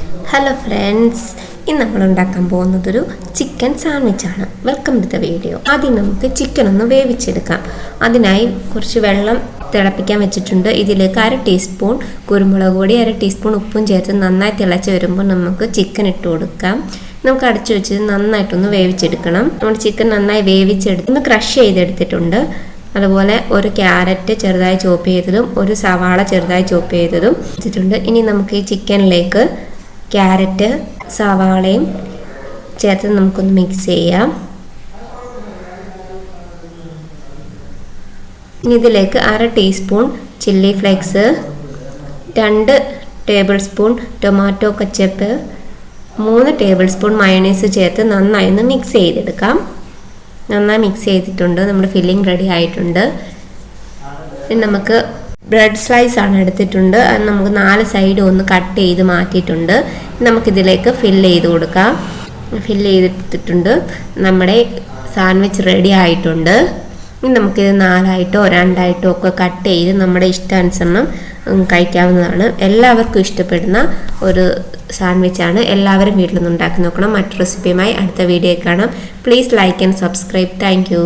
Hello friends, ഇന്ന് നമ്മൾ ഉണ്ടാക്കാൻ പോകുന്നതൊരു ചിക്കൻ സാൻഡ്വിച്ചാണ്. Welcome to the video. ആദ്യം നമുക്ക് ചിക്കൻ ഒന്ന് വേവിച്ചെടുക്കാം. അതിനായി കുറച്ച് വെള്ളം തിളപ്പിക്കാൻ വെച്ചിട്ടുണ്ട്. ഇതിലേക്ക് 1/2 ടീസ്പൂൺ കുരുമുളക് പൊടി, 1/2 ടീസ്പൂൺ ഉപ്പും ചേർത്ത് നന്നായി തിളച്ച് വരുമ്പോൾ നമുക്ക് ചിക്കൻ ഇട്ട് കൊടുക്കാം. നമുക്ക് അടച്ചു വെച്ച് നന്നായിട്ടൊന്ന് വേവിച്ചെടുക്കണം. നമ്മുടെ ചിക്കൻ നന്നായി വേവിച്ചെടുത്ത് ഒന്ന് ക്രഷ് ചെയ്തെടുത്തിട്ടുണ്ട്. അതുപോലെ ഒരു ക്യാരറ്റ് ചെറുതായി ചോപ്പ് ചെയ്തതും ഒരു സവാള ചെറുതായി ചോപ്പ് ചെയ്തതും വെച്ചിട്ടുണ്ട്. ഇനി നമുക്ക് ഈ ചിക്കനിലേക്ക് ക്യാരറ്റ് സവാളയും ചേർത്ത് നമുക്കൊന്ന് മിക്സ് ചെയ്യാം. ഇനി ഇതിലേക്ക് 1/2 teaspoon chilli flakes, 2 table spoon tomato ketchup, 3 table spoon mayonnaise ചേർത്ത് നന്നായി ഒന്ന് മിക്സ് ചെയ്തെടുക്കാം. നന്നായി മിക്സ് ചെയ്തിട്ടുണ്ട്. നമ്മുടെ ഫില്ലിംഗ് റെഡി ആയിട്ടുണ്ട്. ഇനി നമുക്ക് ബ്രെഡ് സ്ലൈസ് ആണ് എടുത്തിട്ടുണ്ട്. അത് നമുക്ക് 4 സൈഡ് ഒന്ന് കട്ട് ചെയ്ത് മാറ്റിയിട്ടുണ്ട്. നമുക്കിതിലേക്ക് ഫില്ല് ചെയ്ത് കൊടുക്കാം. ഫില്ല് ചെയ്തിട്ടുണ്ട്. നമ്മുടെ സാൻഡ്വിച്ച് റെഡി ആയിട്ടുണ്ട്. ഇനി നമുക്കിത് 4ആയിട്ടോ 2ആയിട്ടോ ഒക്കെ കട്ട് ചെയ്ത് നമ്മുടെ ഇഷ്ടാനുസരണം കഴിക്കാവുന്നതാണ്. എല്ലാവർക്കും ഇഷ്ടപ്പെടുന്ന ഒരു സാൻഡ്വിച്ചാണ്. എല്ലാവരും വീട്ടിൽ നിന്ന് ഉണ്ടാക്കി നോക്കണം. മറ്റു റെസിപ്പിയുമായി അടുത്ത വീഡിയോ കാണാം. Please like and subscribe. Thank you.